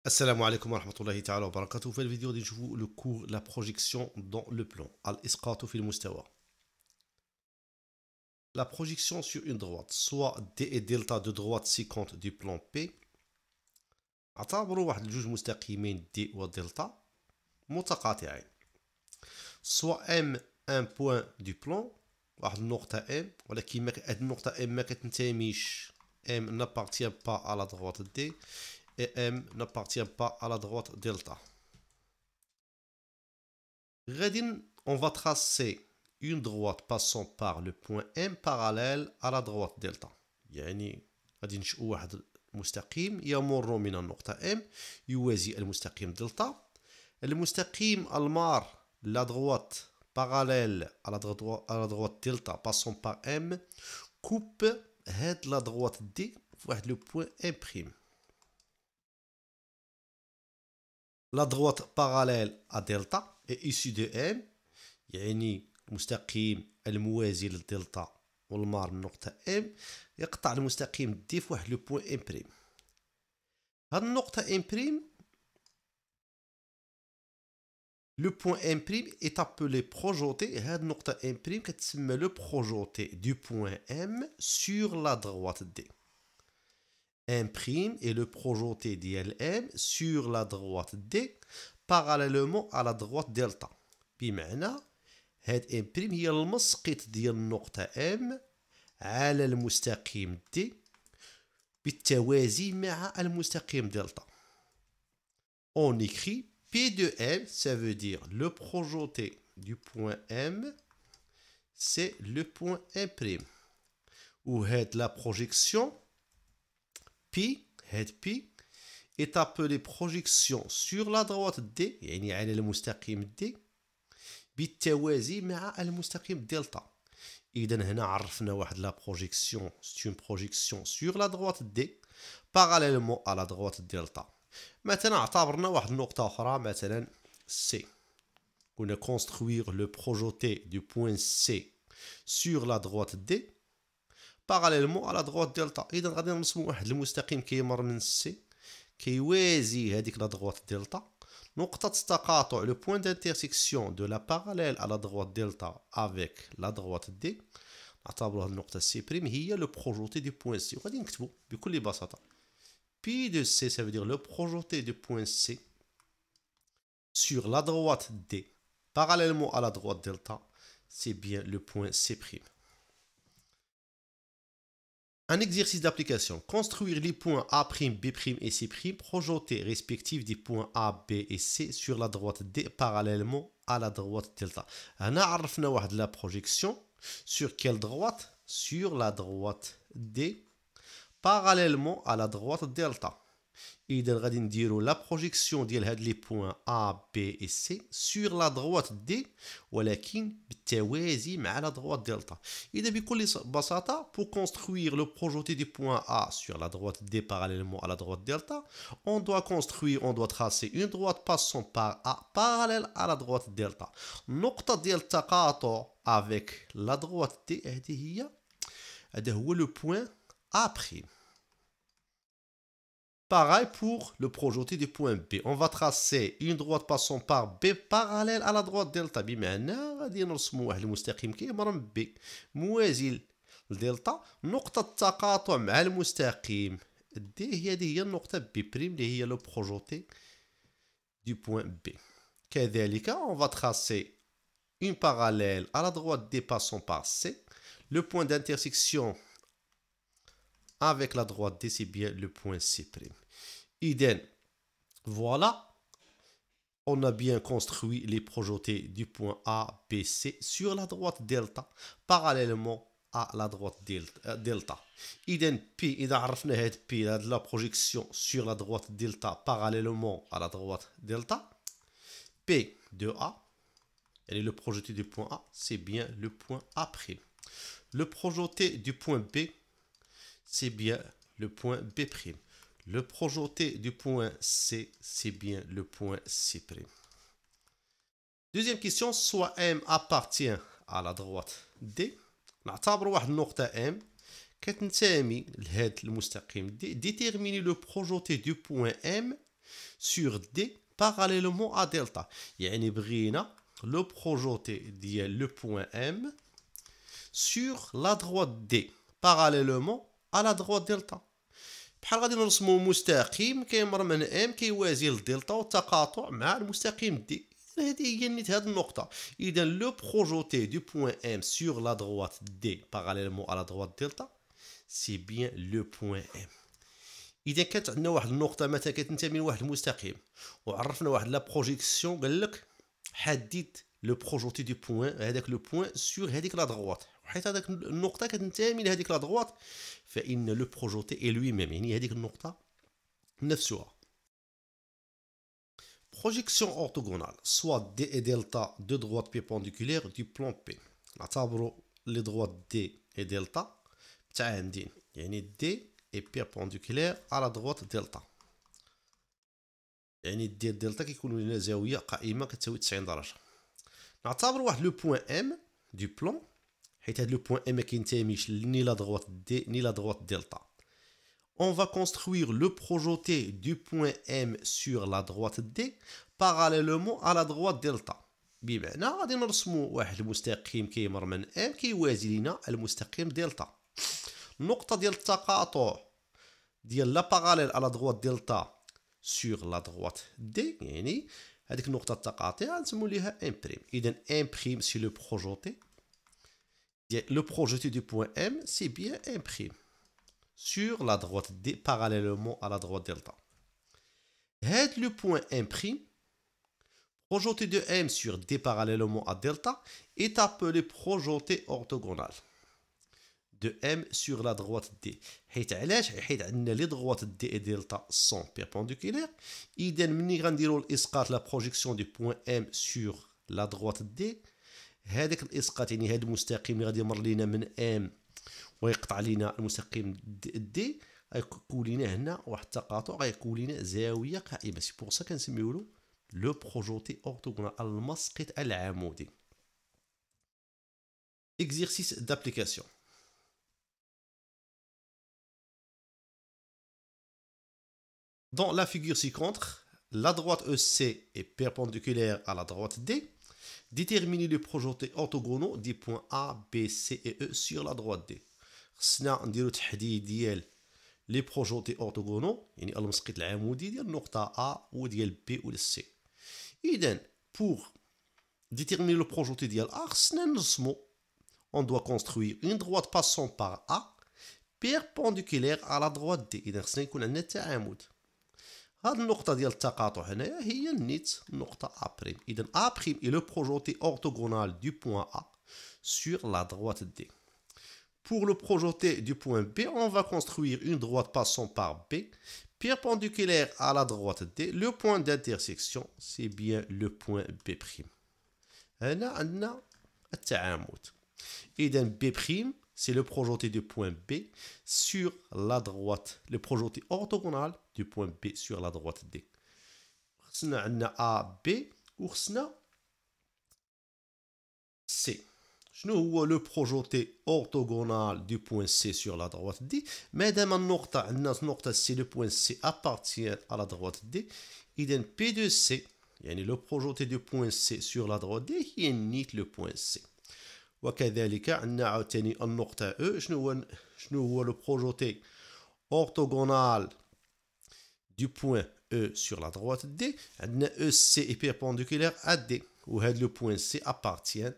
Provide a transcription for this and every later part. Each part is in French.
Assalamu alaikum wa rahmatullahi ta'ala wa barakatuh. في الفيديو دي نشوفوا le cours la projection dans le plan الإسقاط في المستوى. La projection sur une droite soit D et delta de droite séquente du plan P. اعتبروا واحد الجوج مستقيمين D و delta متقاطعين. soit M un point du plan واحد النقطة M ولكن هاد النقطة M ما كتنتميش M n'appartient pas à la droite D et M n'appartient pas à la droite delta. On va tracer une droite passant par le point M parallèle à la droite delta. يعني غادي نشئو واحد المستقيم يمر من النقطة M يوازي المستقيم دلتا. المستقيم المار la droite parallèle à la droite delta passant par M coupe هاد la droite D في واحد le point M'. La droite parallèle à delta est issue de M يعني المستقيم الموازي للدلتا والمار من نقطة M يقطع المستقيم D في واحد لو بوين M'. هاد النقطة M'، le point M' est appelé projeté. هاد النقطة M' كتسمى le projeté du point M sur la droite D. M' est le projeté d'ILM sur la droite D parallèlement à la droite delta. بمعنى هاد M' هي المسقط ديال النقطة M على المستقيم D بالتوازي مع المستقيم دلتا. On écrit P de M, ça veut dire le projeté du point M, c'est le point M'. Ou هاد la projection P est appelée projection sur la droite D يعني على المستقيم D بالتوازي مع المستقيم دلتا. إذا هنا عرفنا واحد la projection, c'est une projection sur la droite D parallèlement à la droite delta. مثلا اعتبرنا واحد النقطة أخرى مثلا C. قلنا construire le projeté du point C sur la droite D parallèlement à la droite delta. إذا غادي نرسمو واحد المستقيم كيمر من C كيوازي هذيك لا droite delta. نقطة التقاطع le point d'intersection de la parallèle à la droite delta avec la droite D نعتبرو هاد النقطة C' هي le projeté du point C. وغادي نكتبو بكل بساطة P de C, ça veut dire le projeté du point C sur la droite D parallèlement à la droite delta, c'est bien le point C'. Un exercice d'application. Construire les points A', B' et C' projetés respectifs des points A, B et C sur la droite D parallèlement à la droite delta. هنا عرفنا واحد la projection sur quelle droite? Sur la droite D parallèlement à la droite delta. إذا غادي نديرو la projection ديال هاد لي بوين A, B et C sur la droite D ولكن بالتوازي مع la droite delta. إذا بكل بساطة pour construire le projeté du point A sur la droite D parallèlement à la droite delta, on doit tracer une droite passant par A parallèle à la droite delta. النقطة ديال التقاطع avec la droite D هذا هو le point A'. Pareil pour le projeté du point B. On va tracer une droite passant par B parallèle à la droite delta. بمعنى غادي نرسمو واحد المستقيم كيمر من B موازي لدلتا. نقطة التقاطع مع المستقيم D هي النقطة B' اللي هي le projeté du point B. كذلك on va tracer une parallèle à la droite D passant par C. Le point d'intersection avec la droite D, c'est bien le point C'. Idem. Voilà, on a bien construit les projetés du point A, B, C sur la droite delta, parallèlement à la droite delta. Idem P, إذا عرفنا هاد P, la projection sur la droite delta, parallèlement à la droite delta. P de A, et le projeté du point A, c'est bien le point A'. Le projeté du point B, c'est bien le point B'. Le projeté du point C, c'est bien le point C'. Deuxième question, soit M appartient à la droite D. نعتبر واحد النقطة M كتنتمي لهاد المستقيم D. Déterminer le projeté du point M sur D parallèlement à delta. يعني بغينا le projeté ديال le point M sur la droite D parallèlement à la droite delta. بحال غادي نرسمو مستقيم كيمر من ام كيوازي للدلتا والتقاطع مع المستقيم دي. هذه هي نيت هذه النقطة. إذا لو بروجوتي دو بوين ام سور لا دروات دي باراليلمون على دروات دلتا سي بيان لو بوين ام. إذا كانت عندنا واحد النقطة مثلا كتنتمي لواحد المستقيم وعرفنا واحد لا بروجيكسيون قال لك حدد لو بروجوتي دو بوين هذاك لو بوين سور هذيك لا دروات حيت هذاك النقطة كتنتمي لهذيك لا دروات فإن لو بروجوتي اي لوي ميم يعني هذيك النقطة نفسها. Projection orthogonale, soit D et delta, deux droites perpendiculaires du plan P. نعتبروا les droites D et delta متعاندين يعني D est perpendiculaire à la droite delta. يعني D delta كيكونوا لنا زاوية قائمة كتساوي 90 درجة. نعتبروا واحد لو بوين M du plan حيت هاد لو بوين M ما كينتميش ni la droite D ni la droite delta. On va construire le projeté du point M sur la droite D parallèlement à la droite delta. بمعنى غادي نرسمو واحد المستقيم كيمر من M كيوازي لينا المستقيم دلتا. النقطة ديال التقاطع ديال لا باراليل على droite delta sur la droite D يعني هذيك النقطة التقاطع نسمو ليها M'. إذا M' c'est le projeté. Le projeté du point M c'est bien M'. Sur la droite D parallèlement à la droite delta. Le point M', projeté de M sur D parallèlement à delta, est appelé projeté orthogonal de M sur la droite D. حيت علاش؟ حيت عندنا les droites D et delta sont perpendiculaires. إذا مني غنديرو الإسقاط la projection du point M sur la droite D. هذاك الإسقاط يعني هذا المستقيم اللي غادي يمر لينا من M ويقطع لينا المستقيم دي غيكون لينا هنا واحد التقاطع غيكون لينا زاويه قائمه. سي بور سا كنسميولو لو بروجوتي اورتوغونال المسقط العمودي. exercice d'application. Dans la figure ci-contre, la droite EC est perpendiculaire à la droite D. Déterminer les projetés orthogonaux des points A, B, C et E sur la droite D. خصنا نديرو تحديد ديال لي بروجوتي اورتوغونو يعني المسقط العمودي ديال النقطة A وديال B و C. إذا pour déterminer le projeté ديال A خصنا نرسمو on doit construire une droite passant par A perpendiculaire à la droite D. إذا خصنا يكون عندنا تعامد. هاد النقطة ديال التقاطع هنايا هي نيت النقطة A'. إذا A' est le projeté orthogonal du point A sur la droite D. Pour le projeté du point B, on va construire une droite passant par B, perpendiculaire à la droite D. Le point d'intersection, c'est bien le point B'. هنا عندنا التعامد. إذا B', c'est le projeté du point B sur la droite, le projeté orthogonal du point B sur la droite D. خصنا عندنا A, B وخصنا C. شنو هو لو بروجوتي اورتوغونال دو بوين سي سور لا دروات دي؟ مادام النقطة عندنا نقطة سي لو بوين سي ابارتيان على دروات دي، إذا بي دو سي يعني لو بروجوتي دو بوين سي سور لا دروات دي هي نيت لو بوين سي. وكذلك عندنا عاوتاني النقطة او شنو هو لو بروجوتي اورتوغونال دو بوين او سور لا دروات دي؟ عندنا او سي اي بيربونديكولير ا دي وهذا لو بوين سي ابارتيان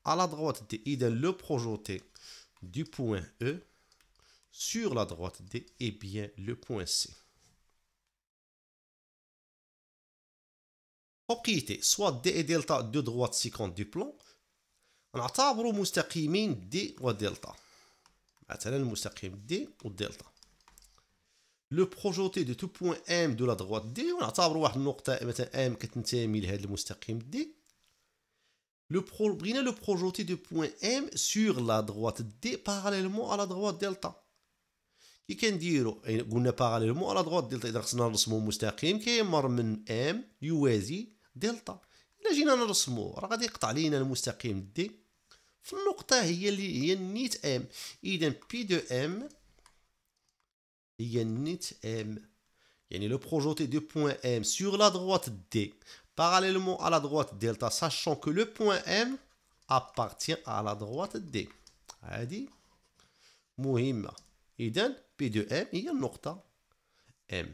à la droite D. إذا le projeté du point E sur la droite D est bien le point C. Propriété, soit D et delta deux droites séquentes du plan. نعتبروا مستقيمين D و delta. مثلا المستقيم D و delta. Le projeté de tout point M de la droite D ونعتبروا واحد النقطة مثلا M كتنتمي لهذا المستقيم D. بغينا le projeté du point M sur la droite D parallèlement à la droite delta. كي كنديرو قلنا parallèlement à la droite delta إذا خصنا نرسمو مستقيم كيمر من M يوازي دلتا. إلا جينا نرسمو راه غادي يقطع لينا المستقيم D في النقطة هي اللي هي نيت M. إذا بي دو M هي نيت M يعني le projeté du point M sur la droite D, parallèlement à la droite delta, sachant que le point M appartient à la droite D. هذه مهمة. إذن P de M هي النقطة M.